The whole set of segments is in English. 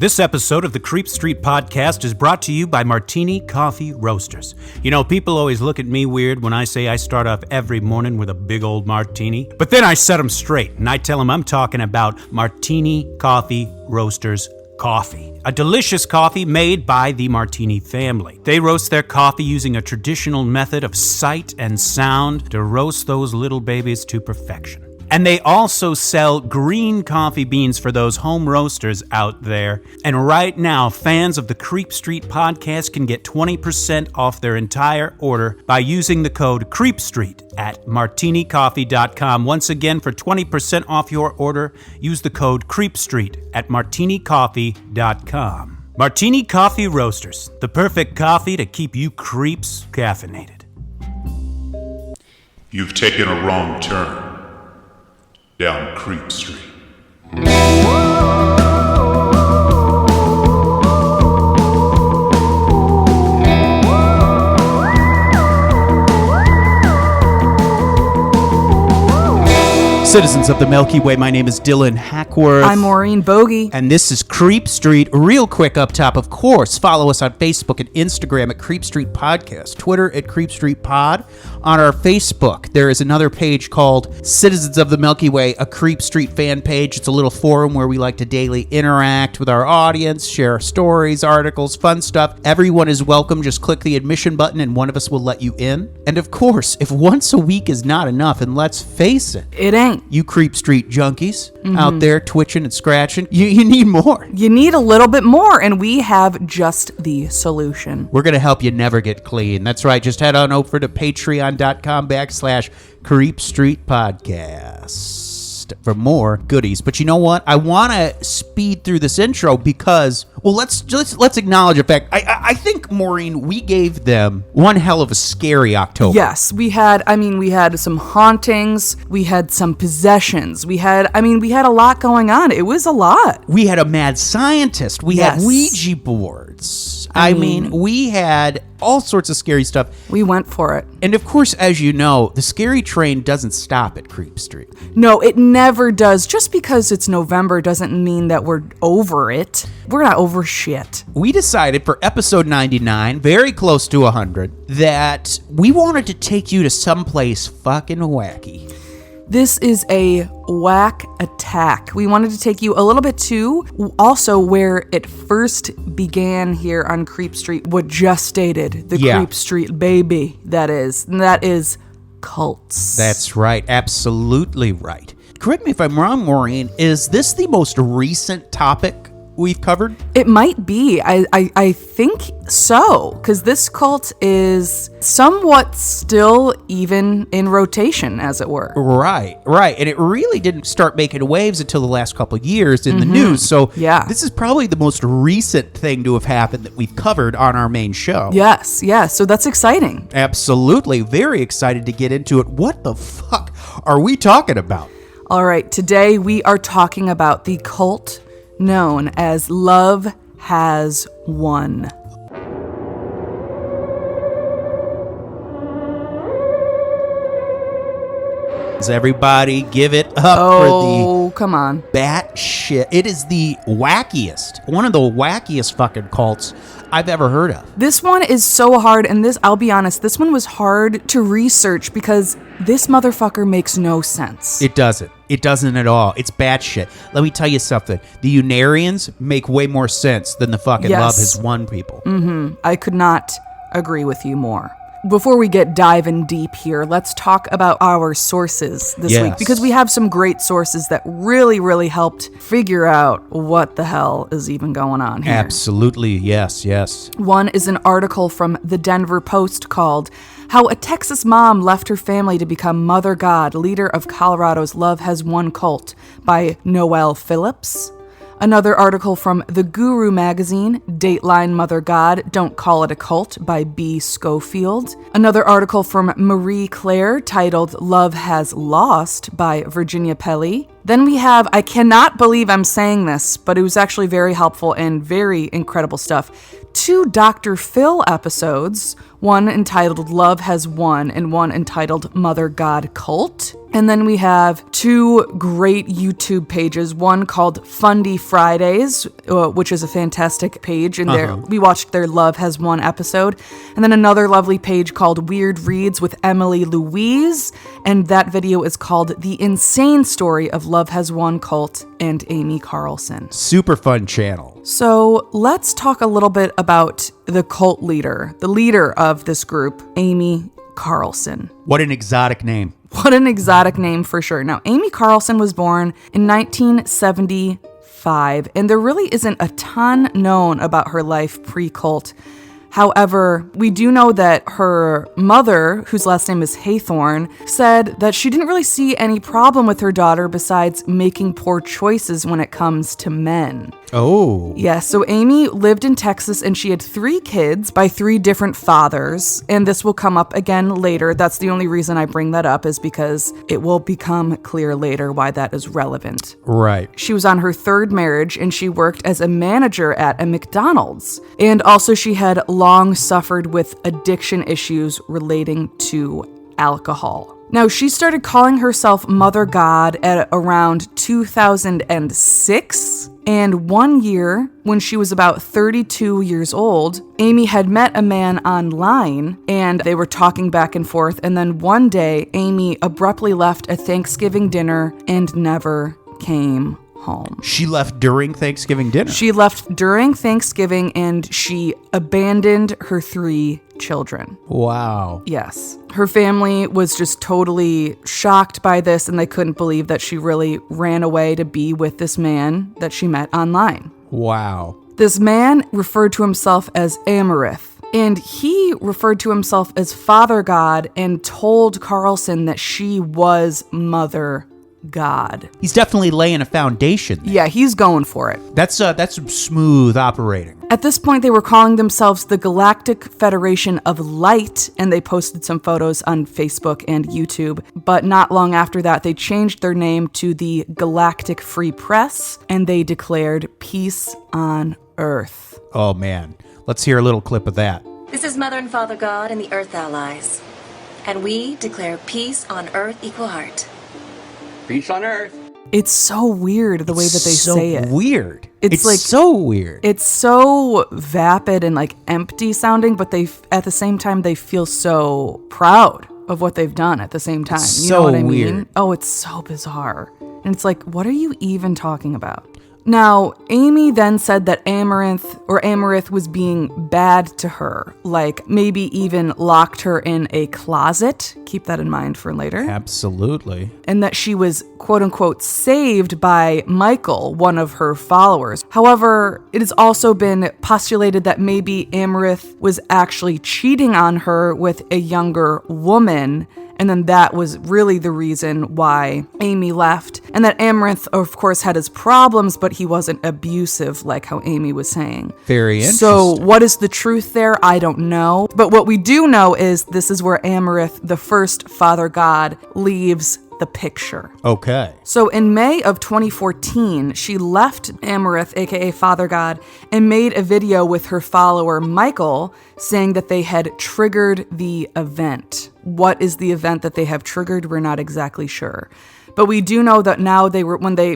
This episode of the Creep Street Podcast is brought to you by Martini Coffee Roasters. You know, people always look at me weird when I say I start off every morning with a big old martini. But then I set them straight, and I tell them I'm talking about Martini Coffee Roasters coffee. A delicious coffee made by the Martini family. They roast their coffee using a traditional method of sight and sound to roast those little babies to perfection. And they also sell green coffee beans for those home roasters out there. And right now, fans of the Creep Street Podcast can get 20% off their entire order by using the code CREEPSTREET at martinicoffee.com. Once again, for 20% off your order, use the code CREEPSTREET at martinicoffee.com. Martini Coffee Roasters, the perfect coffee to keep you creeps caffeinated. You've taken a wrong turn down Creep Street. Citizens of the Milky Way, my name is Dylan Hackworth. I'm Maureen Bogey. And this is Creep Street. Real quick up top, of course, follow us on Facebook and Instagram at Creep Street Podcast, Twitter at Creep Street Pod. On our Facebook, there is another page called Citizens of the Milky Way, a Creep Street fan page. It's a little forum where we like to daily interact with our audience, share stories, articles, fun stuff. Everyone is welcome. Just click the admission button and one of us will let you in. And of course, if once a week is not enough, and let's face it, it ain't. You Creep Street junkies out there twitching and scratching, you need more. You need a little bit more, and we have just the solution. We're going to help you never get clean. That's right. Just head on over to patreon.com/Creep Street Podcast for more goodies. But you know what? I want to speed through this intro because, well, let's acknowledge a fact. I think, Maureen, we gave them one hell of a scary October. Yes, we had some hauntings, we had some possessions, we had a lot going on. It was a lot. We had a mad scientist. We had Ouija boards. I mean, we had all sorts of scary stuff. We went for it. And of course, as you know, the scary train doesn't stop at Creep Street. No, it never does. Just because it's November doesn't mean that we're over it. We're not over shit. We decided for episode 99, very close to 100, that we wanted to take you to someplace fucking wacky. This is a whack attack. We wanted to take you a little bit to also where it first began here on Creep Street, what just stated, the Creep Street baby, that is cults. That's right. Absolutely right. Correct me if I'm wrong, Maureen. Is this the most recent topic we've covered? It might be. I think so, because this cult is somewhat still even in rotation, as it were. Right. And it really didn't start making waves until the last couple of years in the news. So this is probably the most recent thing to have happened that we've covered on our main show. Yes. So that's exciting. Absolutely. Very excited to get into it. What the fuck are we talking about? All right. Today we are talking about the cult known as Love Has Won. Everybody give it up for the come on. bat shit. It is the wackiest, one of the wackiest fucking cults I've ever heard of. This one is so hard, and I'll be honest, this one was hard to research because this motherfucker makes no sense. It doesn't. It doesn't at all. It's bad shit. Let me tell you something. The Unarians make way more sense than the fucking Love Has Won people. I could not agree with you more. Before we get diving deep here, let's talk about our sources this week, because we have some great sources that really, really helped figure out what the hell is even going on here. Absolutely, yes. One is an article from the Denver Post called How a Texas Mom Left Her Family to Become Mother God, Leader of Colorado's Love Has Won Cult by Noelle Phillips. Another article from The Guru magazine, Dateline Mother God, Don't Call It a Cult by B. Schofield. Another article from Marie Claire titled Love Has Lost by Virginia Pelly. Then we have, I cannot believe I'm saying this, but it was actually very helpful and very incredible stuff. 2 Dr. Phil episodes, one entitled Love Has Won and one entitled Mother God Cult. And then we have 2 great YouTube pages, one called Fundy Fridays, which is a fantastic page. And there we watched their Love Has Won episode. And then another lovely page called Weird Reads with Emily Louise. And that video is called The Insane Story of Love Has Won Cult and Amy Carlson. Super fun channel. So let's talk a little bit about the cult leader, the leader of this group, Amy Carlson. What an exotic name. What an exotic name for sure. Now, Amy Carlson was born in 1975, and there really isn't a ton known about her life pre-cult. However, we do know that her mother, whose last name is Haythorne, said that she didn't really see any problem with her daughter besides making poor choices when it comes to men. Oh. Yeah, so Amy lived in Texas and she had 3 kids by 3 different fathers. And this will come up again later. That's the only reason I bring that up, is because it will become clear later why that is relevant. Right. She was on her 3rd marriage and she worked as a manager at a McDonald's. And also she had long suffered with addiction issues relating to alcohol. Now, she started calling herself Mother God at around 2006. And one year, when she was about 32 years old, Amy had met a man online and they were talking back and forth. And then one day, Amy abruptly left a Thanksgiving dinner and never came home. She left during Thanksgiving dinner. She left during Thanksgiving and she abandoned her 3 children. Wow. Yes. Her family was just totally shocked by this and they couldn't believe that she really ran away to be with this man that she met online. Wow. This man referred to himself as Amassed, and he referred to himself as Father God and told Carlson that she was Mother God. He's definitely laying a foundation there. Yeah, he's going for it. That's some smooth operating. At this point, they were calling themselves the Galactic Federation of Light, and they posted some photos on Facebook and YouTube. But not long after that, they changed their name to the Galactic Free Press, and they declared peace on Earth. Oh, man. Let's hear a little clip of that. This is Mother and Father God and the Earth Allies. And we declare peace on Earth equal heart. Peace on Earth. It's so weird the way that they say it. Weird. It's like so weird. It's so vapid and like empty sounding, but they at the same time they feel so proud of what they've done at the same time. It's You know what I so mean? weird. Oh, it's so bizarre. And it's like, what are you even talking about? Now, Amy then said that Amassed was being bad to her, like maybe even locked her in a closet. Keep that in mind for later. Absolutely. And that she was, quote unquote, saved by Michael, one of her followers. However, it has also been postulated that maybe Amassed was actually cheating on her with a younger woman. And then that was really the reason why Amy left. And that Amassed, of course, had his problems, but he wasn't abusive like how Amy was saying. Very interesting. So what is the truth there? I don't know. But what we do know is this is where Amassed, the first Father God, leaves the picture. Okay. So in May of 2014, she left Amassed, aka Father God, and made a video with her follower Michael saying that they had triggered the event. What is the event that they have triggered? We're not exactly sure. But we do know that now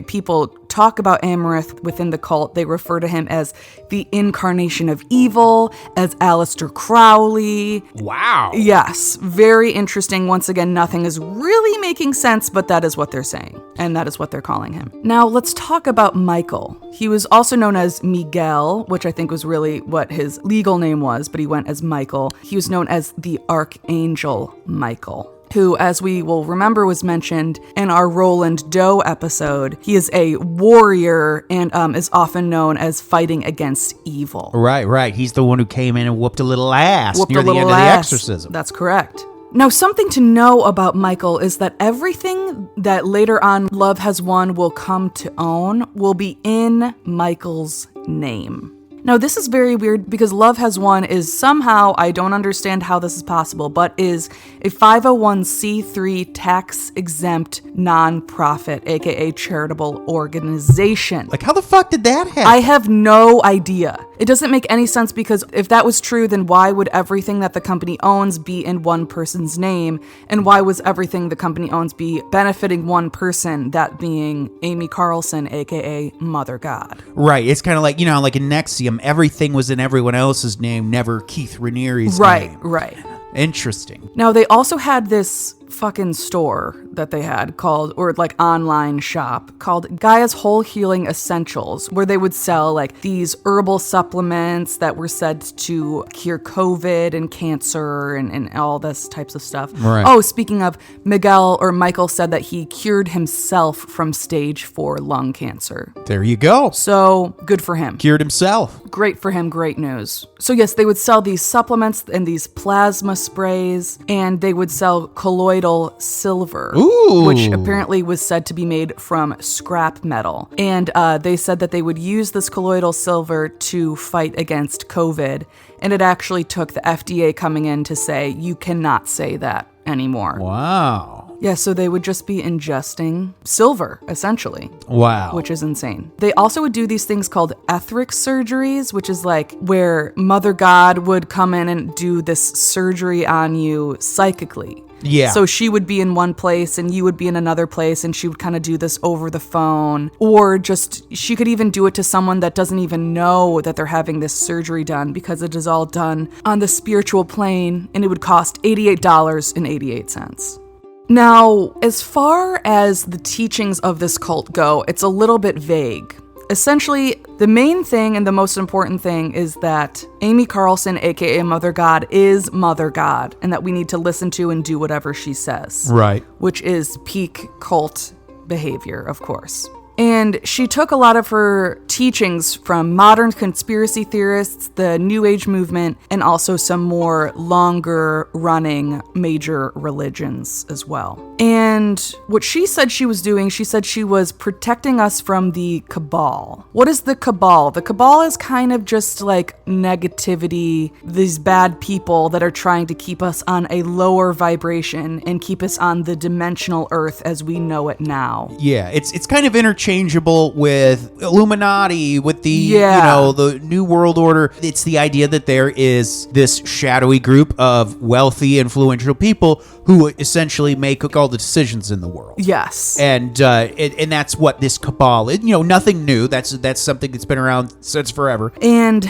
people talk about Amassed within the cult, they refer to him as the incarnation of evil, as Aleister Crowley. Wow. Yes, very interesting. Once again, nothing is really making sense, but that is what they're saying, and that is what they're calling him. Now, let's talk about Michael. He was also known as Miguel, which I think was really what his legal name was, but he went as Michael. He was known as the Archangel Michael, who, as we will remember, was mentioned in our Roland Doe episode. He is a warrior and is often known as fighting against evil. Right. He's the one who came in and whooped a little ass near the end of the exorcism. That's correct. Now, something to know about Michael is that everything that later on Love Has Won will come to own will be in Michael's name. Now, this is very weird because Love Has Won is somehow, I don't understand how this is possible, but is a 501c3 tax-exempt nonprofit, aka charitable organization. Like, how the fuck did that happen? I have no idea. It doesn't make any sense because if that was true, then why would everything that the company owns be in one person's name? And why was everything the company owns be benefiting one person, that being Amy Carlson, aka Mother God? Right. It's kind of like, like in Nexium, everything was in everyone else's name, never Keith Raniere's name. Right. Interesting. Now, they also had this fucking store that they had called, or like online shop called Gaia's Whole Healing Essentials, where they would sell like these herbal supplements that were said to cure COVID and cancer and all this types of stuff. Right. Oh, speaking of, Michael said that he cured himself from stage 4 lung cancer. There you go. So good for him. Cured himself. Great for him. Great news. So yes, they would sell these supplements and these plasma sprays, and they would sell colloidal silver, which apparently was said to be made from scrap metal. And they said that they would use this colloidal silver to fight against COVID. And it actually took the FDA coming in to say, you cannot say that anymore. Wow. Yeah, so they would just be ingesting silver, essentially. Wow. Which is insane. They also would do these things called Etheric Surgeries, which is like where Mother God would come in and do this surgery on you psychically. Yeah. So she would be in one place and you would be in another place, and she would kind of do this over the phone. Or just, she could even do it to someone that doesn't even know that they're having this surgery done, because it is all done on the spiritual plane, and it would cost $88.88. Now, as far as the teachings of this cult go, it's a little bit vague. Essentially, the main thing and the most important thing is that Amy Carlson, aka Mother God, is Mother God, and that we need to listen to and do whatever she says. Right. Which is peak cult behavior, of course. And she took a lot of her teachings from modern conspiracy theorists, the New Age movement, and also some more longer running major religions as well. And what she said she was doing, she said she was protecting us from the cabal. What is the cabal? The cabal is kind of just like negativity, these bad people that are trying to keep us on a lower vibration and keep us on the dimensional earth as we know it now. Yeah, it's kind of interchangeable with Illuminati, with the the New World Order. It's the idea that there is this shadowy group of wealthy, influential people who essentially make all the decisions in the world. Yes. And that's what this cabal is. Nothing new. That's something that's been around since forever. And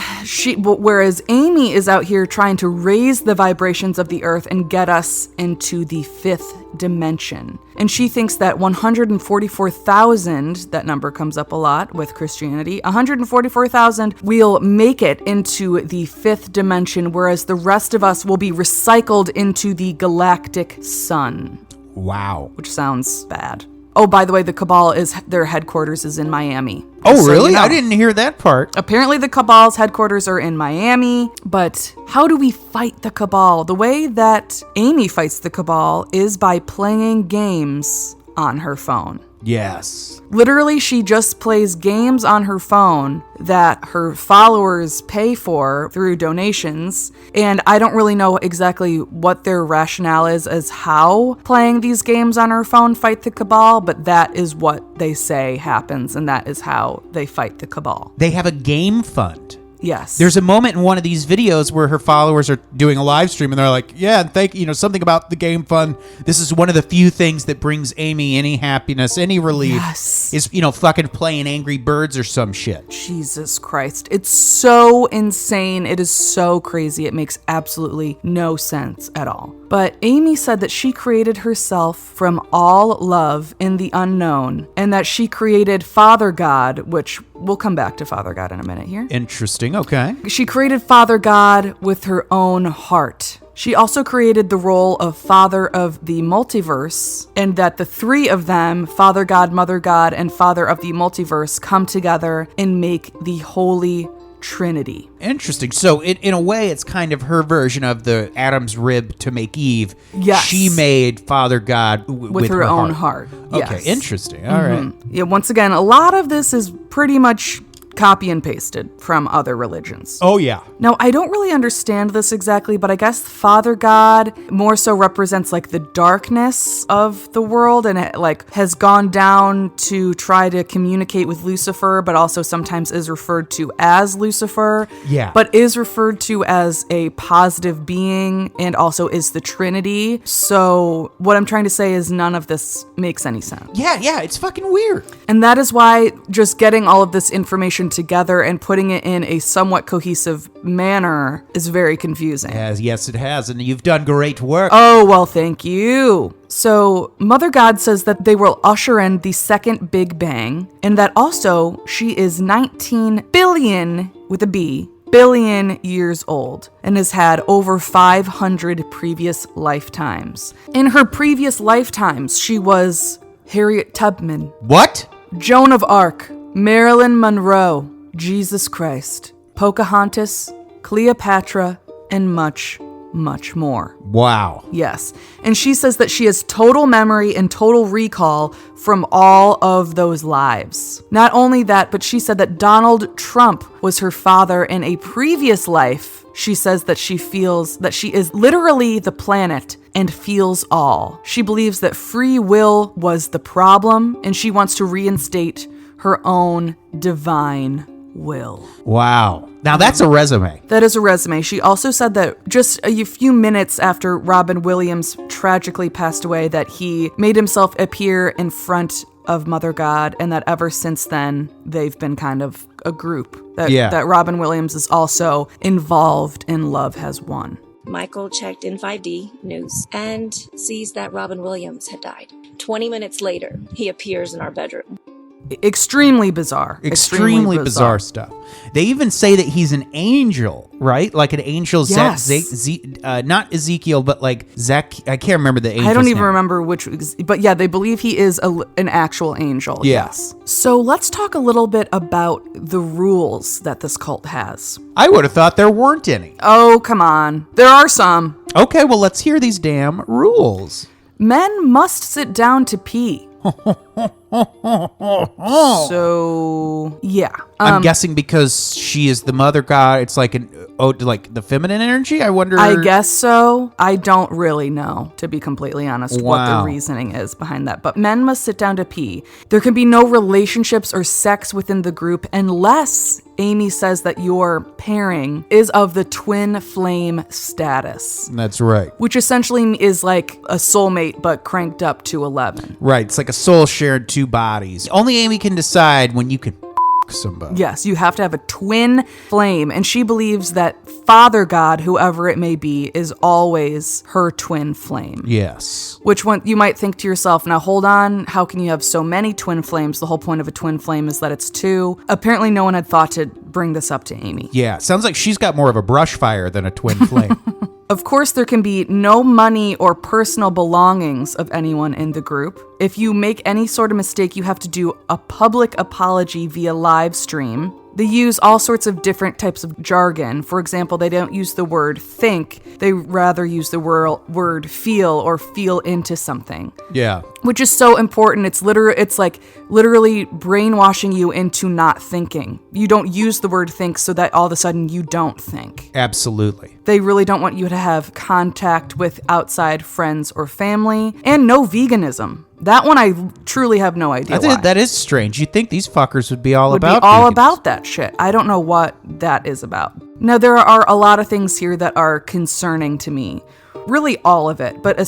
whereas Amy is out here trying to raise the vibrations of the earth and get us into the 5th dimension. And she thinks that 144,000, that number comes up a lot with Christianity, 144,000 will make it into the 5th dimension, whereas the rest of us will be recycled into the galactic sun. Wow. Which sounds bad. Oh, by the way, the Cabal their headquarters is in Miami. Oh, So, really? I didn't hear that part. Apparently the Cabal's headquarters are in Miami, but how do we fight the Cabal? The way that Amy fights the Cabal is by playing games on her phone. Yes. Literally, she just plays games on her phone that her followers pay for through donations. And I don't really know exactly what their rationale is as how playing these games on her phone fight the Cabal, but that is what they say happens, and that is how they fight the Cabal. They have a game fund. Yes. There's a moment in one of these videos where her followers are doing a live stream and they're like, yeah, something about the game fund. This is one of the few things that brings Amy any happiness, any relief. Yes. Is, fucking playing Angry Birds or some shit. Jesus Christ. It's so insane. It is so crazy. It makes absolutely no sense at all. But Amy said that she created herself from all love in the unknown, and that she created Father God, which we'll come back to Father God in a minute here. Interesting, okay. She created Father God with her own heart. She also created the role of Father of the Multiverse, and that the 3 of them, Father God, Mother God, and Father of the Multiverse, come together and make the Holy Trinity. Interesting. So in a way, it's kind of her version of the Adam's rib to make Eve. Yes. She made Father God with her own heart. Okay, Yes. interesting. All right. Yeah, once again, a lot of this is pretty much copy and pasted from other religions. Oh, yeah. Now, I don't really understand this exactly, but I guess Father God more so represents like the darkness of the world, and it like has gone down to try to communicate with Lucifer, but also sometimes is referred to as Lucifer. Yeah. But is referred to as a positive being and also is the Trinity. So what I'm trying to say is none of this makes any sense. Yeah, it's fucking weird. And that is why just getting all of this information together and putting it in a somewhat cohesive manner is very confusing. Yes, it has, and you've done great work. Oh, well, thank you. So, Mother God says that they will usher in the second Big Bang, and that also she is 19 billion, with a B, billion years old, and has had over 500 previous lifetimes. In her previous lifetimes, she was Harriet Tubman, What? Joan of Arc, Marilyn Monroe, Jesus Christ, Pocahontas, Cleopatra, and much, much more. Wow. Yes. And she says that she has total memory and total recall from all of those lives. Not only that, but she said that Donald Trump was her father in a previous life. She says that she feels that she is literally the planet and feels all. She believes that free will was the problem, and she wants to reinstate her own divine will. Wow. Now that's a resume. That is a resume. She also said that just a few minutes after Robin Williams tragically passed away, that he made himself appear in front of Mother God, and that ever since then, they've been kind of a group. That Robin Williams is also involved in Love Has Won. Michael checked in 5D News and sees that Robin Williams had died. 20 minutes later, he appears in our bedroom. Extremely bizarre. Extremely bizarre stuff. They even say that he's an angel, right? Like an angel, Yes. not Ezekiel, but like Zach. I can't remember the angel. I don't even remember which, but yeah, they believe he is an actual angel. Yeah. Yes. So let's talk a little bit about the rules that this cult has. I would have thought there weren't any. Oh, come on. There are some. Okay, well, let's hear these damn rules. Men must sit down to pee. So, yeah. I'm guessing because she is the mother god, it's like an ode to like the feminine energy. I wonder. I guess so. I don't really know, to be completely honest, what Wow. the reasoning is behind that. But men must sit down to pee. There can be no relationships or sex within the group unless Amy says that your pairing is of the twin flame status, That's right. which essentially is like a soulmate but cranked up to 11. Right. It's like a soul shared two bodies. Only Amy can decide when you can somebody. Yes, you have to have a twin flame, and she believes that Father God, whoever it may be, is always her twin flame. Yes. Which one you might think to yourself, now hold on, how can you have so many twin flames? The whole point of a twin flame is that it's two. Apparently no one had thought to bring this up to Amy. Yeah. Sounds like she's got more of a brush fire than a twin flame. Of course, there can be no money or personal belongings of anyone in the group. If you make any sort of mistake, you have to do a public apology via live stream. They use all sorts of different types of jargon. For example, they don't use the word think. They rather use the word feel or feel into something. Yeah. Which is so important. It's like literally brainwashing you into not thinking. You don't use the word think so that all of a sudden you don't think. Absolutely. They really don't want you to have contact with outside friends or family. And no veganism. That one I truly have no idea why. That is strange. You'd think these fuckers would be all Would about be all vegans. about that shit. I don't know what that is about. Now, there are a lot of things here that are concerning to me. Really all of it, but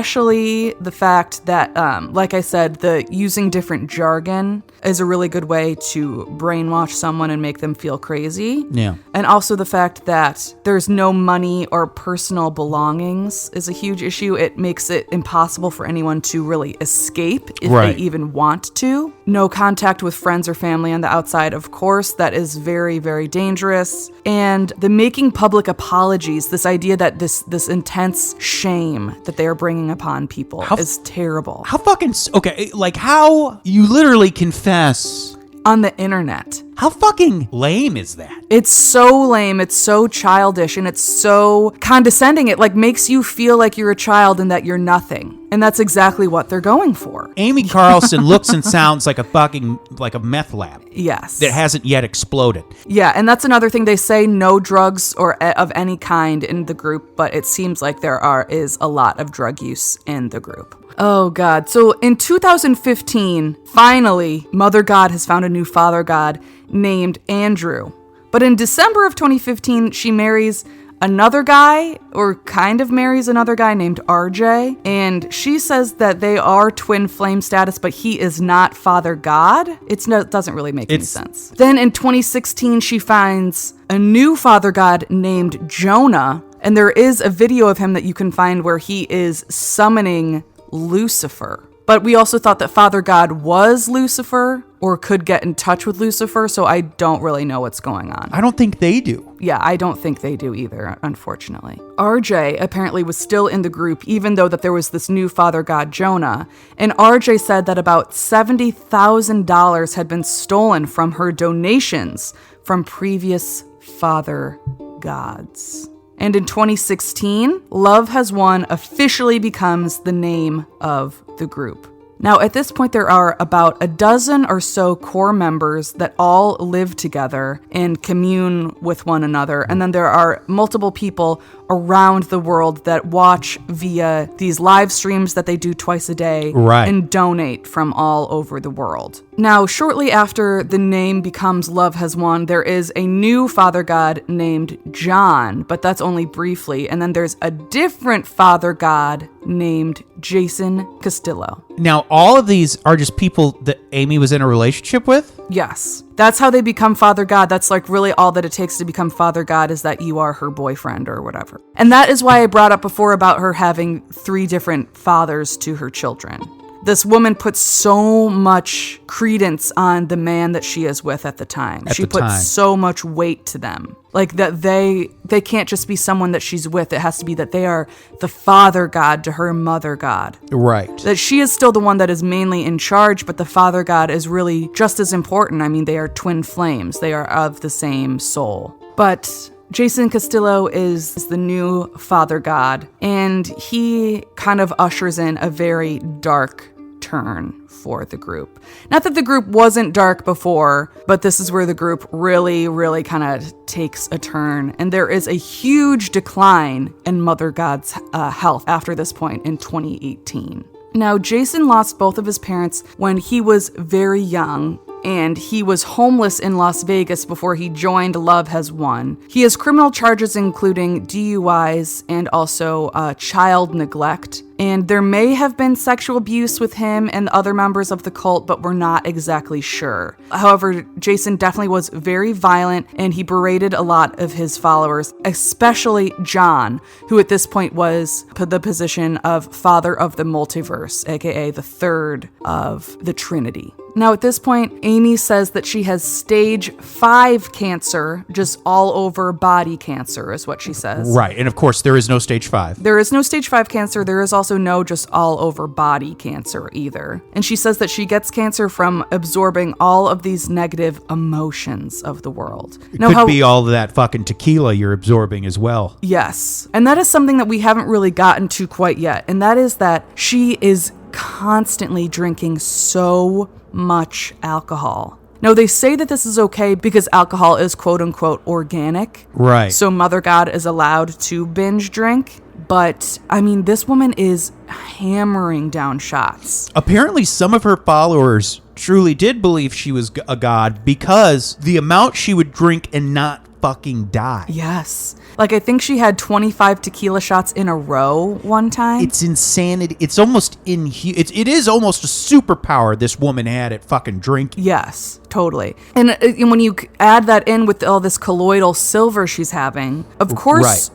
especially the fact that, like I said, the using different jargon is a really good way to brainwash someone and make them feel crazy. Yeah. And also the fact that there's no money or personal belongings is a huge issue. It makes it impossible for anyone to really escape if Right. they even want to. No contact with friends or family on the outside, of course. That is very, very dangerous. And the making public apologies, this idea that this intense shame that they are bringing upon people is terrible. How fucking... Okay, like how you literally confess on the internet. How fucking lame is that? It's so lame, it's so childish, and it's so condescending. It like makes you feel like you're a child and that you're nothing. And that's exactly what they're going for. Amy Carlson looks and sounds like a meth lab. Yes. That hasn't yet exploded. Yeah, and that's another thing. They say no drugs or of any kind in the group, but it seems like there is a lot of drug use in the group. Oh, God. So in 2015, finally, Mother God has found a new father god named Andrew. But in December of 2015, she marries another guy, or kind of marries another guy named RJ. And she says that they are twin flame status, but he is not Father God. It doesn't really make any sense. Then in 2016, she finds a new Father God named Jonah. And there is a video of him that you can find where he is summoning Lucifer. But we also thought that Father God was Lucifer or could get in touch with Lucifer, so I don't really know what's going on. I don't think they do. Yeah, I don't think they do either, unfortunately. RJ apparently was still in the group, even though that there was this new Father God, Jonah. And RJ said that about $70,000 had been stolen from her donations from previous Father Gods. And in 2016, Love Has Won officially becomes the name of the group. Now, at this point, there are about a dozen or so core members that all live together and commune with one another. And then there are multiple people around the world that watch via these live streams that they do twice a day and donate from all over the world. Now, shortly after the name becomes Love Has Won, there is a new Father God named John, but that's only briefly. And then there's a different Father God named Jason Castillo. Now, all of these are just people that Amy was in a relationship with? Yes. That's how they become Father God. That's like really all that it takes to become Father God is that you are her boyfriend or whatever. And that is why I brought up before about her having 3 different fathers to her children. This woman puts so much credence on the man that she is with at the time. She puts so much weight to them. Like that they can't just be someone that she's with. It has to be that they are the Father God to her Mother God. Right. That she is still the one that is mainly in charge, but the Father God is really just as important. I mean, they are twin flames. They are of the same soul. But Jason Castillo is the new Father God, and he kind of ushers in a very dark turn for the group. Not that the group wasn't dark before, but this is where the group really, really kind of takes a turn. And there is a huge decline in Mother God's health after this point in 2018. Now, Jason lost both of his parents when he was very young, and he was homeless in Las Vegas before he joined Love Has Won. He has criminal charges including DUIs and also child neglect. And there may have been sexual abuse with him and other members of the cult, but we're not exactly sure. However, Jason definitely was very violent, and he berated a lot of his followers, especially John, who at this point was the position of Father of the Multiverse, aka the third of the Trinity. Now, at this point, Amy says that she has stage 5 cancer, just all over body cancer is what she says. Right. And of course, there is no stage 5. There is no stage 5 cancer. There is also no just all over body cancer either. And she says that she gets cancer from absorbing all of these negative emotions of the world. It could be all of that fucking tequila you're absorbing as well. Yes. And that is something that we haven't really gotten to quite yet. And that is that she is constantly drinking so much alcohol. Now, they say that this is okay because alcohol is quote-unquote organic. Right. So Mother God is allowed to binge drink. But, I mean, this woman is hammering down shots. Apparently, some of her followers truly did believe she was a god because the amount she would drink and not fucking die. Yes. Like, I think she had 25 tequila shots in a row one time. It's insanity. It's almost it is almost a superpower this woman had at fucking drinking. Yes, totally. And when you add that in with all this colloidal silver she's having, of course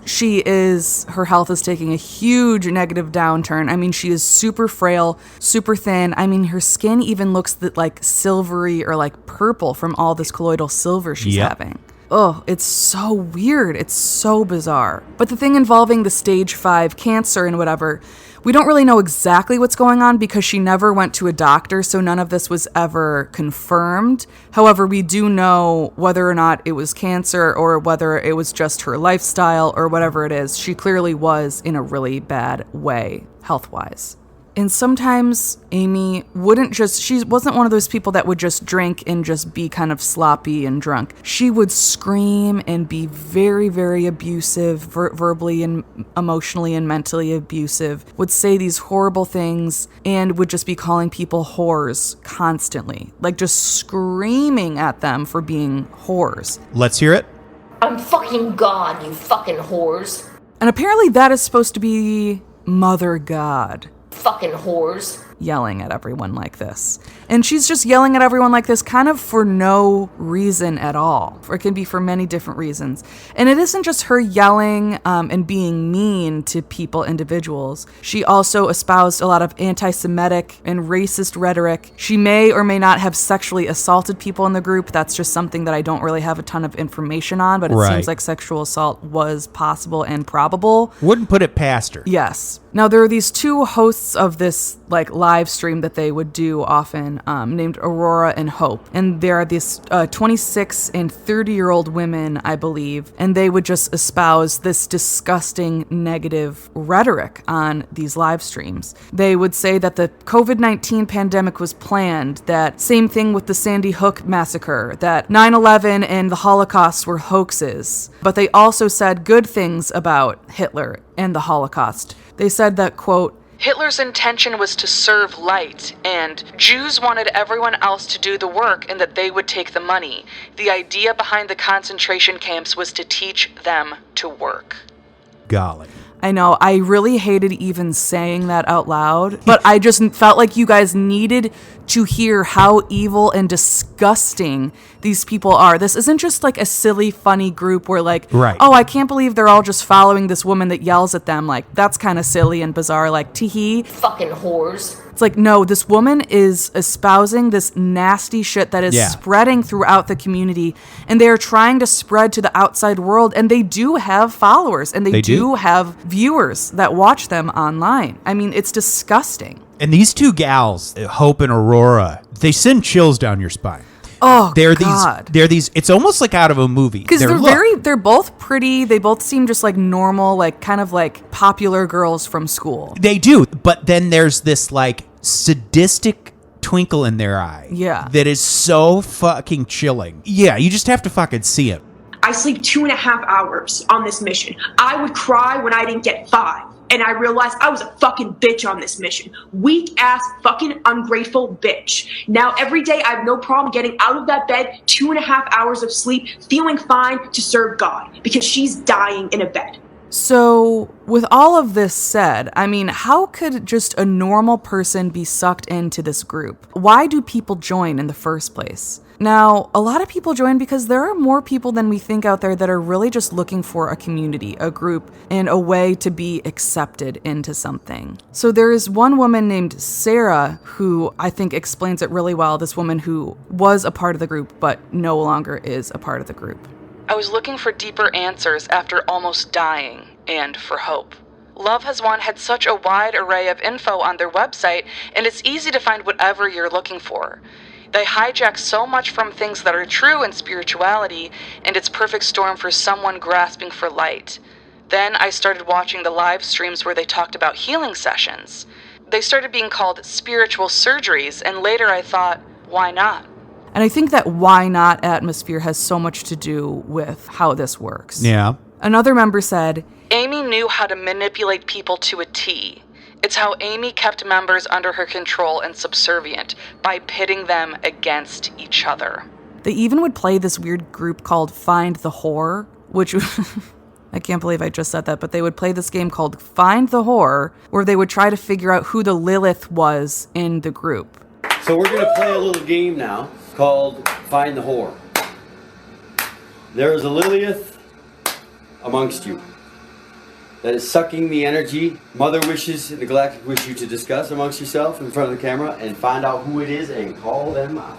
her health is taking a huge negative downturn. I mean, she is super frail, super thin. I mean, her skin even looks like silvery or like purple from all this colloidal silver she's having. Oh, it's so weird. It's so bizarre. But the thing involving the stage 5 cancer and whatever, We don't really know exactly what's going on because she never went to a doctor, so none of this was ever confirmed. However, we do know whether or not it was cancer or whether it was just her lifestyle or whatever it is. She clearly was in a really bad way, health-wise. And sometimes Amy she wasn't one of those people that would just drink and just be kind of sloppy and drunk. She would scream and be very, very abusive, verbally and emotionally and mentally abusive, would say these horrible things and would just be calling people whores constantly, like just screaming at them for being whores. Let's hear it. I'm fucking God, you fucking whores. And apparently that is supposed to be Mother God. Fucking whores. Yelling at everyone like this. And she's just yelling at everyone like this kind of for no reason at all. It can be for many different reasons. And it isn't just her yelling and being mean to people, individuals. She also espoused a lot of anti-Semitic and racist rhetoric. She may or may not have sexually assaulted people in the group. That's just something that I don't really have a ton of information on, but it seems like sexual assault was possible and probable. Wouldn't put it past her. Yes. Now, there are these two hosts of this live stream that they would do often, named Aurora and Hope. And there are these 26 and 30-year-old women, I believe, and they would just espouse this disgusting negative rhetoric on these live streams. They would say that the COVID-19 pandemic was planned, that same thing with the Sandy Hook massacre, that 9/11 and the Holocaust were hoaxes. But they also said good things about Hitler and the Holocaust. They said that, quote, Hitler's intention was to serve light, and Jews wanted everyone else to do the work and that they would take the money. The idea behind the concentration camps was to teach them to work. Golly. I know, I really hated even saying that out loud, but I just felt like you guys needed to hear how evil and disgusting these people are. This isn't just like a silly, funny group where oh, I can't believe they're all just following this woman that yells at them. Like, that's kind of silly and bizarre, like, tee-hee. Fucking whores. It's like, no, this woman is espousing this nasty shit that is spreading throughout the community, and they are trying to spread to the outside world, and they do have followers, and they do have viewers that watch them online. I mean, it's disgusting. And these two gals, Hope and Aurora, they send chills down your spine. Oh, God. They're these, it's almost like out of a movie. Because they're both pretty. They both seem just like normal, like kind of like popular girls from school. They do. But then there's this like sadistic twinkle in their eye. Yeah. That is so fucking chilling. Yeah, you just have to fucking see it. I sleep 2.5 hours on this mission. I would cry when I didn't get 5. And I realized I was a fucking bitch on this mission. Weak ass fucking ungrateful bitch. Now every day I have no problem getting out of that bed, 2.5 hours of sleep, feeling fine to serve God because she's dying in a bed. So, with all of this said, I mean, how could just a normal person be sucked into this group? Why do people join in the first place? Now, a lot of people join because there are more people than we think out there that are really just looking for a community, a group, and a way to be accepted into something. So there is one woman named Sarah who I think explains it really well, this woman who was a part of the group but no longer is a part of the group. I was looking for deeper answers after almost dying, and for hope. Love Has Won had such a wide array of info on their website, and it's easy to find whatever you're looking for. They hijack so much from things that are true in spirituality, and it's perfect storm for someone grasping for light. Then I started watching the live streams where they talked about healing sessions. They started being called spiritual surgeries, and later I thought, why not? And I think that why not atmosphere has so much to do with how this works. Yeah. Another member said, Amy knew how to manipulate people to a T. It's how Amy kept members under her control and subservient by pitting them against each other. They even would play this weird group called Find the Whore, which I can't believe I just said that, but they would play this game called Find the Whore, where they would try to figure out who the Lilith was in the group. So we're going to play a little game now called Find the Whore. There is a Lilith amongst you that is sucking the energy Mother wishes and the Galactic wish you to discuss amongst yourself in front of the camera and find out who it is and call them out.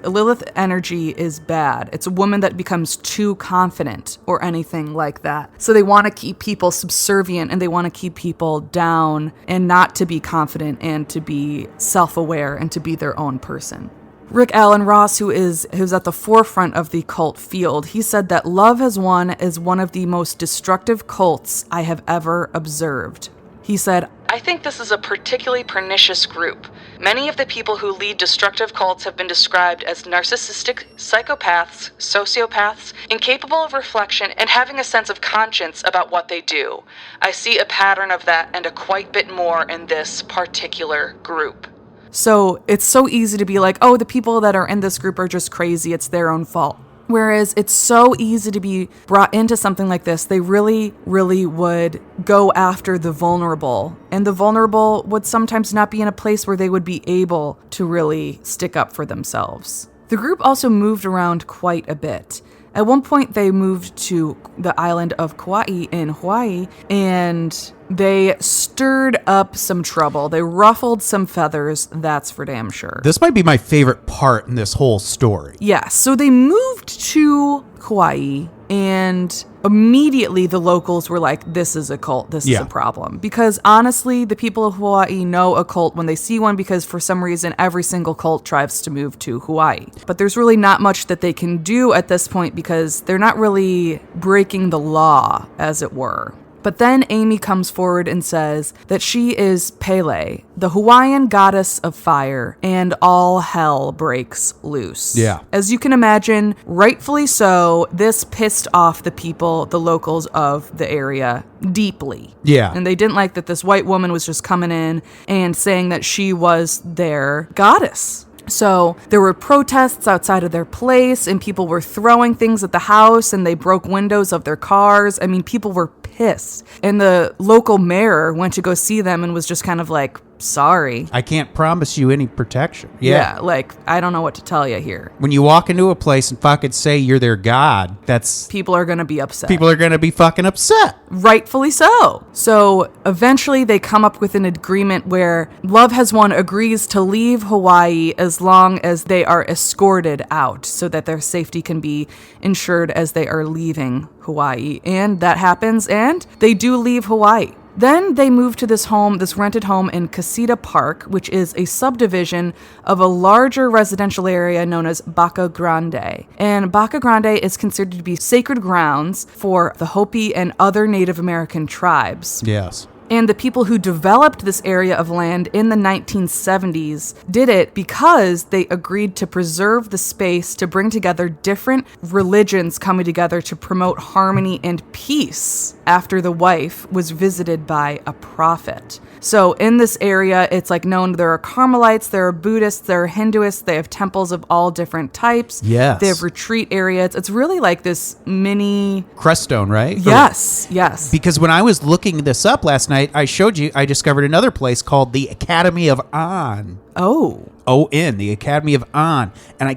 Lilith energy is bad. It's a woman that becomes too confident or anything like that. So they want to keep people subservient and they want to keep people down and not to be confident and to be self-aware and to be their own person. Rick Allen Ross, who's at the forefront of the cult field, he said that Love Has Won is one of the most destructive cults I have ever observed. He said, I think this is a particularly pernicious group. Many of the people who lead destructive cults have been described as narcissistic psychopaths, sociopaths, incapable of reflection, and having a sense of conscience about what they do. I see a pattern of that and a quite bit more in this particular group. So it's so easy to be like, oh, the people that are in this group are just crazy. It's their own fault. Whereas it's so easy to be brought into something like this. They really, really would go after the vulnerable. And the vulnerable would sometimes not be in a place where they would be able to really stick up for themselves. The group also moved around quite a bit. At one point, they moved to the island of Kauai in Hawaii, and they stirred up some trouble. They ruffled some feathers, that's for damn sure. This might be my favorite part in this whole story. Yeah, so they moved to Kauai, and immediately the locals were like, this is a cult, this is a problem. Because honestly, the people of Hawaii know a cult when they see one, because for some reason, every single cult tries to move to Hawaii. But there's really not much that they can do at this point because they're not really breaking the law, as it were. But then Amy comes forward and says that she is Pele, the Hawaiian goddess of fire, and all hell breaks loose. Yeah. As you can imagine, rightfully so, this pissed off the people, the locals of the area, deeply. Yeah. And they didn't like that this white woman was just coming in and saying that she was their goddess. So there were protests outside of their place, and people were throwing things at the house, and they broke windows of their cars. I mean, people were pissed. And the local mayor went to go see them and was just kind of like, sorry. I can't promise you any protection. Yeah, like, I don't know what to tell you here. When you walk into a place and fucking say you're their god, that's... People are going to be upset. People are going to be fucking upset. Rightfully so. So eventually they come up with an agreement where Love Has Won agrees to leave Hawaii as long as they are escorted out so that their safety can be ensured as they are leaving Hawaii. And that happens, and they do leave Hawaii. Then they move to this rented home in Casita Park, which is a subdivision of a larger residential area known as Baca Grande. And Baca Grande is considered to be sacred grounds for the Hopi and other Native American tribes. Yes. And the people who developed this area of land in the 1970s did it because they agreed to preserve the space to bring together different religions coming together to promote harmony and peace after the wife was visited by a prophet. So in this area, it's like known there are Carmelites, there are Buddhists, there are Hinduists, they have temples of all different types. Yes. They have retreat areas. It's really like this mini... Creststone, right? Yes, yes. Because when I was looking this up last night, I showed you, I discovered another place called the Academy of On. Oh. O-N, the Academy of On. And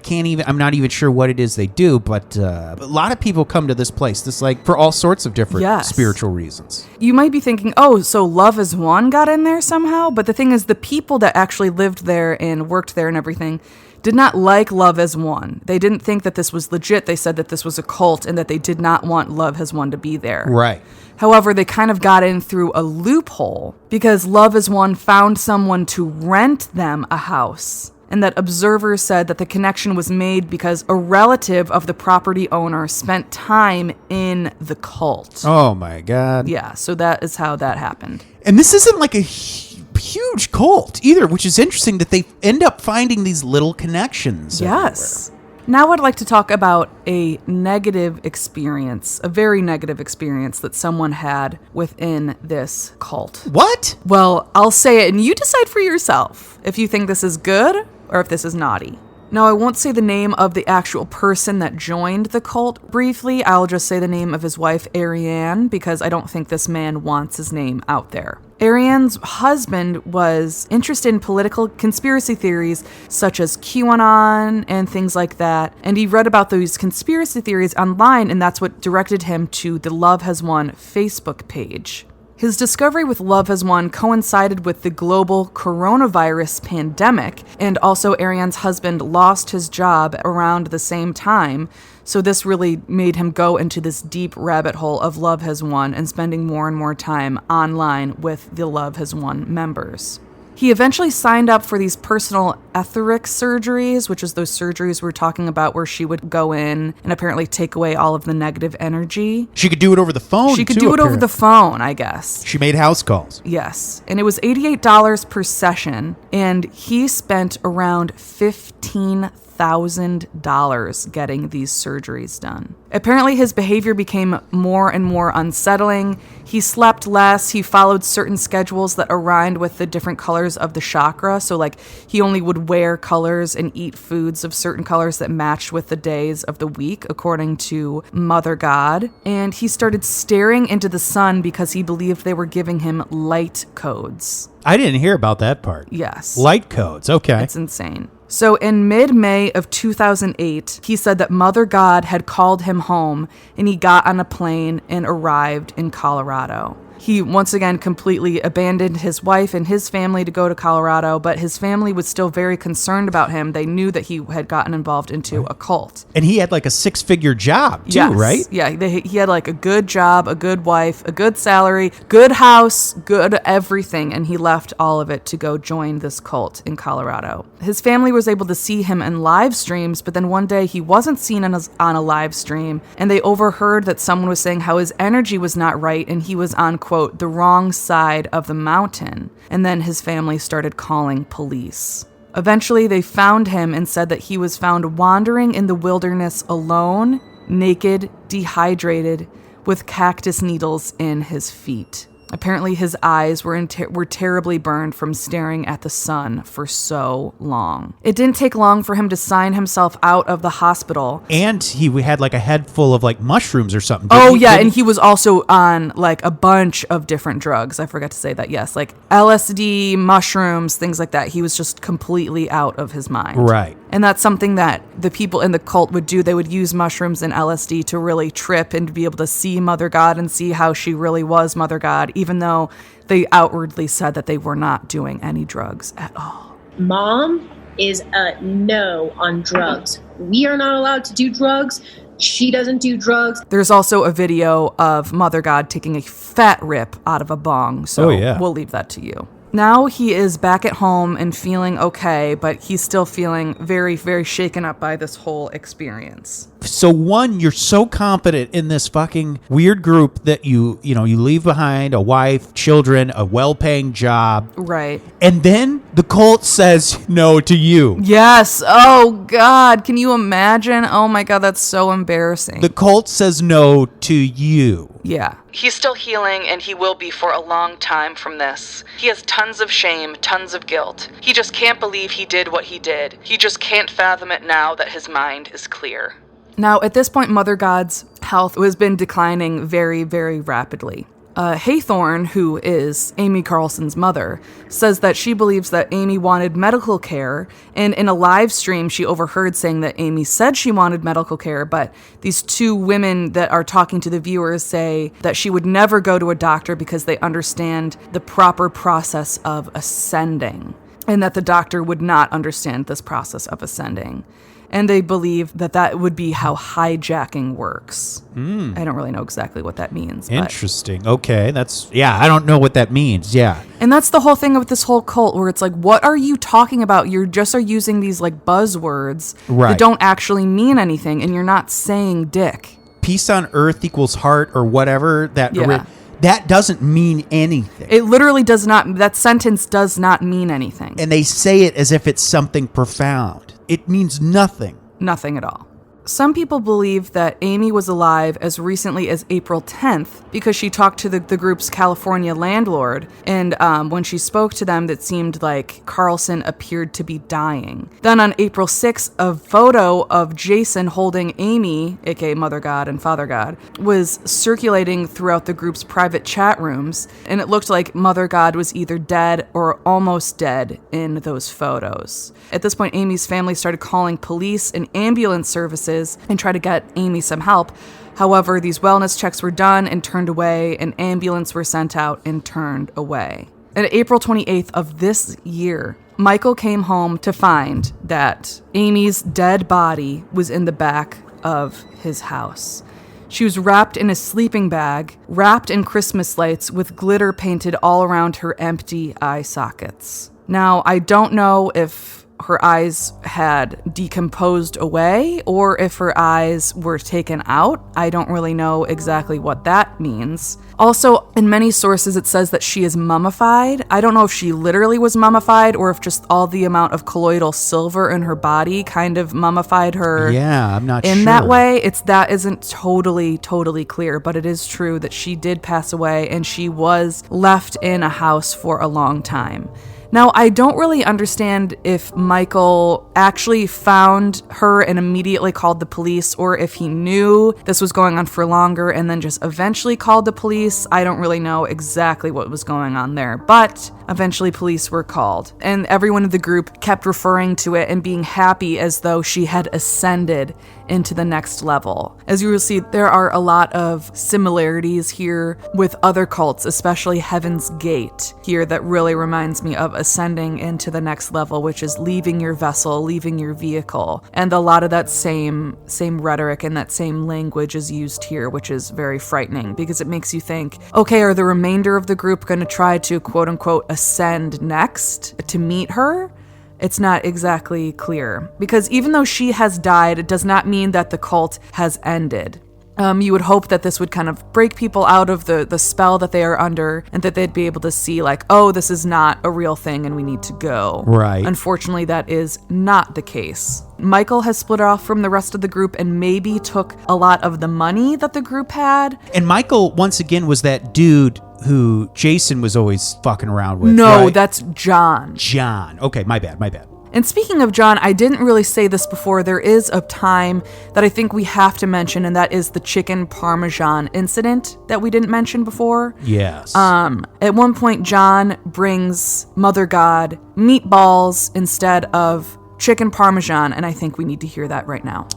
I'm not even sure what it is they do, but a lot of people come to this place, for all sorts of different spiritual reasons. You might be thinking, oh, so Love Has Won got in there somehow? But the thing is, the people that actually lived there and worked there and everything did not like Love Has Won. They didn't think that this was legit. They said that this was a cult and that they did not want Love Has Won to be there. Right. However, they kind of got in through a loophole because Love Has Won found someone to rent them a house. And that observers said that the connection was made because a relative of the property owner spent time in the cult. Oh my God. Yeah, so that is how that happened. And this isn't like a huge cult either, which is interesting that they end up finding these little connections. Yes. Everywhere. Now I'd like to talk about a negative experience, a very negative experience that someone had within this cult. What? Well, I'll say it and you decide for yourself if you think this is good or if this is naughty. Now, I won't say the name of the actual person that joined the cult briefly. I'll just say the name of his wife, Ariane, because I don't think this man wants his name out there. Ariane's husband was interested in political conspiracy theories such as QAnon and things like that. And he read about those conspiracy theories online, and that's what directed him to the Love Has Won Facebook page. His discovery with Love Has Won coincided with the global coronavirus pandemic, and also Ariane's husband lost his job around the same time, so this really made him go into this deep rabbit hole of Love Has Won and spending more and more time online with the Love Has Won members. He eventually signed up for these personal etheric surgeries, which is those surgeries we're talking about where she would go in and apparently take away all of the negative energy. She could do it over the phone, She could do it over the phone, I guess. She made house calls. Yes. And it was $88 per session, and he spent around $15,000 getting these surgeries done. Apparently, his behavior became more and more unsettling. He slept less. He followed certain schedules that aligned with the different colors of the chakra. So, like, he only would wear colors and eat foods of certain colors that matched with the days of the week, according to Mother God. And he started staring into the sun because he believed they were giving him light codes. I didn't hear about that part. Yes. Light codes, okay. It's insane. So in mid-May of 2008, he said that Mother God had called him home, and he got on a plane and arrived in Colorado. He once again completely abandoned his wife and his family to go to Colorado, but his family was still very concerned about him. They knew that he had gotten involved into a cult. And he had like a 6-figure job too, right? Yeah, he had like a good job, a good wife, a good salary, good house, good everything, and he left all of it to go join this cult in Colorado. His family was able to see him in live streams, but then one day he wasn't seen on a live stream, and they overheard that someone was saying how his energy was not right, and he was on, quote, the wrong side of the mountain. And then his family started calling police. Eventually, they found him and said that he was found wandering in the wilderness alone, naked, dehydrated, with cactus needles in his feet. Apparently, his eyes were terribly burned from staring at the sun for so long. It didn't take long for him to sign himself out of the hospital. And he had like a head full of like mushrooms or something. And he was also on like a bunch of different drugs. I forgot to say that, yes. Like LSD, mushrooms, things like that. He was just completely out of his mind. Right. And that's something that the people in the cult would do. They would use mushrooms and LSD to really trip and to be able to see Mother God and see how she really was Mother God, even though they outwardly said that they were not doing any drugs at all. Mom is a no on drugs. We are not allowed to do drugs. She doesn't do drugs. There's also a video of Mother God taking a fat rip out of a bong, so we'll leave that to you. Now he is back at home and feeling okay, but he's still feeling very, very shaken up by this whole experience. So one, you're so confident in this fucking weird group that you leave behind a wife, children, a well-paying job. Right. And then the cult says no to you. Yes. Oh, God. Can you imagine? Oh, my God. That's so embarrassing. The cult says no to you. Yeah. He's still healing, and he will be for a long time from this. He has tons of shame, tons of guilt. He just can't believe he did what he did. He just can't fathom it now that his mind is clear. Now, at this point, Mother God's health has been declining very, very rapidly. Haythorne, who is Amy Carlson's mother, says that she believes that Amy wanted medical care, and in a live stream, she overheard saying that Amy said she wanted medical care, but these two women that are talking to the viewers say that she would never go to a doctor because they understand the proper process of ascending, and that the doctor would not understand this process of ascending. And they believe that that would be how hijacking works. I don't really know exactly what that means. Interesting. Okay. I don't know what that means. Yeah. And that's the whole thing with this whole cult where it's like, what are you talking about? You just are using these like buzzwords that don't actually mean anything, and you're not saying dick. Peace on earth equals heart or whatever. That doesn't mean anything. It literally does not. That sentence does not mean anything. And they say it as if it's something profound. It means nothing. Nothing at all. Some people believe that Amy was alive as recently as April 10th because she talked to the group's California landlord, and when she spoke to them, it seemed like Carlson appeared to be dying. Then on April 6th, a photo of Jason holding Amy, aka Mother God and Father God, was circulating throughout the group's private chat rooms, and it looked like Mother God was either dead or almost dead in those photos. At this point, Amy's family started calling police and ambulance services and try to get Amy some help. However, these wellness checks were done and turned away, and ambulance were sent out and turned away. On April 28th of this year, Michael came home to find that Amy's dead body was in the back of his house. She was wrapped in a sleeping bag, wrapped in Christmas lights with glitter painted all around her empty eye sockets. Now, I don't know if her eyes had decomposed away or if her eyes were taken out. I don't really know exactly what that means. Also, in many sources, it says that she is mummified. I don't know if she literally was mummified or if just all the amount of colloidal silver in her body kind of mummified her. Yeah, I'm not sure. In that way, that isn't totally clear, but it is true that she did pass away and she was left in a house for a long time. Now, I don't really understand if Michael actually found her and immediately called the police, or if he knew this was going on for longer and then just eventually called the police. I don't really know exactly what was going on there, but eventually police were called, and everyone in the group kept referring to it and being happy as though she had ascended into the next level. As you will see, there are a lot of similarities here with other cults, especially Heaven's Gate here, that really reminds me of ascending into the next level, which is leaving your vessel, leaving your vehicle. And a lot of that same rhetoric and that same language is used here, which is very frightening because it makes you think, okay, are the remainder of the group going to try to quote unquote ascend next to meet her? It's not exactly clear, because even though she has died, it does not mean that the cult has ended. You would hope that this would kind of break people out of the spell that they are under, and that they'd be able to see like, oh, this is not a real thing and we need to go. Right. Unfortunately, that is not the case. Michael has split off from the rest of the group and maybe took a lot of the money that the group had. And Michael, once again, was that dude who Jason was always fucking around with. No, right? that's John. John. Okay, my bad. And speaking of John, I didn't really say this before. There is a time that I think we have to mention, and that is the chicken parmesan incident that we didn't mention before. Yes. At one point, John brings Mother God meatballs instead of chicken parmesan, and I think we need to hear that right now.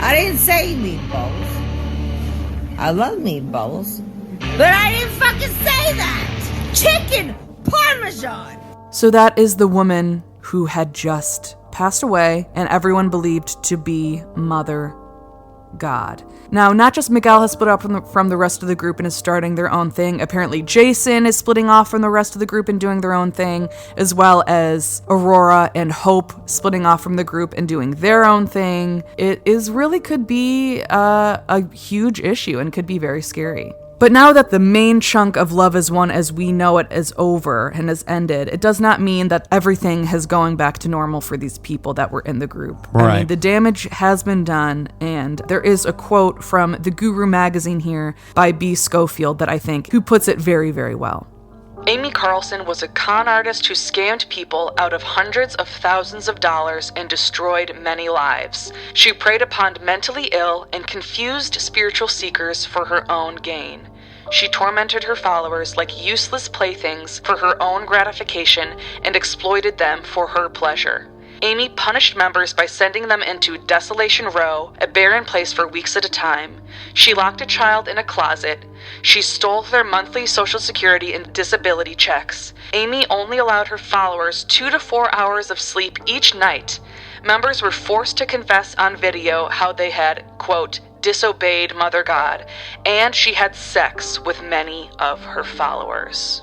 I didn't say meatballs. I love meatballs. But I didn't fucking say that! Chicken parmesan! So that is the woman who had just passed away and everyone believed to be Mother God. Now, not just Miguel has split up from the rest of the group and is starting their own thing. Apparently, Jason is splitting off from the rest of the group and doing their own thing, as well as Aurora and Hope splitting off from the group and doing their own thing. It is really could be a huge issue and could be very scary. But now that the main chunk of Love Is One as we know it is over and has ended, it does not mean that everything is going back to normal for these people that were in the group. Right. I mean, the damage has been done, and there is a quote from the Guru magazine here by B. Schofield that I think who puts it very, very well. Amy Carlson was a con artist who scammed people out of hundreds of thousands of dollars and destroyed many lives. She preyed upon mentally ill and confused spiritual seekers for her own gain. She tormented her followers like useless playthings for her own gratification and exploited them for her pleasure. Amy punished members by sending them into Desolation Row, a barren place for weeks at a time. She locked a child in a closet. She stole their monthly Social Security and disability checks. Amy only allowed her followers 2 to 4 hours of sleep each night. Members were forced to confess on video how they had, quote, disobeyed Mother God, and she had sex with many of her followers.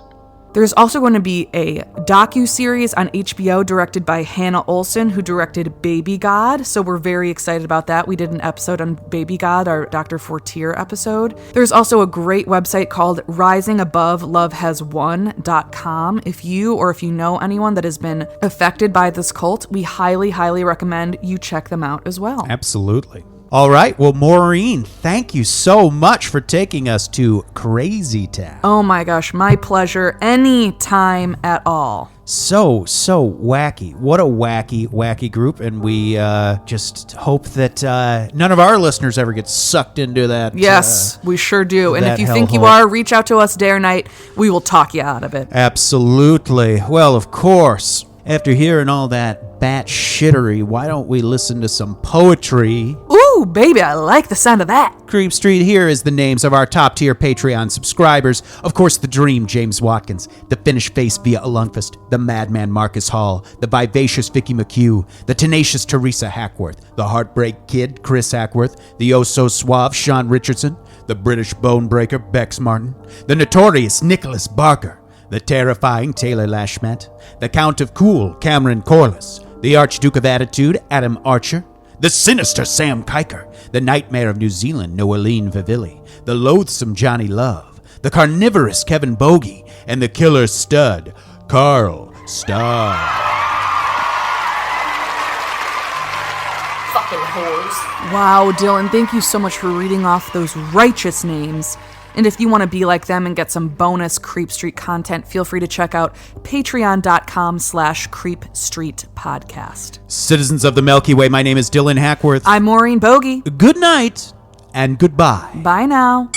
There's also going to be a docu-series on HBO directed by Hannah Olsen, who directed Baby God, so we're very excited about that. We did an episode on Baby God, our Dr. Fortier episode. There's also a great website called risingabovelovehaswon.com. If you know anyone that has been affected by this cult, we highly, highly recommend you check them out as well. Absolutely. All right. Well, Maureen, thank you so much for taking us to Crazy Town. Oh my gosh, my pleasure. Any time at all. So wacky. What a wacky group. And we just hope that none of our listeners ever get sucked into that. Yes, we sure do. And if you think you hellhole. are, reach out to us day or night. We will talk you out of it. Absolutely. Well, of course, after hearing all that bat shittery, why don't we listen to some poetry? Ooh! Ooh, baby, I like the sound of that. Creep Street, here is the names of our top-tier Patreon subscribers. Of course, the Dream, James Watkins, the Finnish Face via Lundqvist, the Madman Marcus Hall, the Vivacious Vicky McHugh, the Tenacious Teresa Hackworth, the Heartbreak Kid, Chris Hackworth, the Oh-So-Suave Sean Richardson, the British Bonebreaker Bex Martin, the Notorious Nicholas Barker, the Terrifying Taylor Lashmet, the Count of Cool Cameron Corliss, the Archduke of Attitude Adam Archer, the Sinister Sam Kiker, the Nightmare of New Zealand Noeline Vivilli, the Loathsome Johnny Love, the Carnivorous Kevin Bogey, and the Killer Stud Carl Stud. Fucking whores. Wow, Dylan, thank you so much for reading off those righteous names. And if you want to be like them and get some bonus Creep Street content, feel free to check out patreon.com/creepstreetpodcast. Citizens of the Milky Way, my name is Dylan Hackworth. I'm Maureen Bogey. Good night and goodbye. Bye now.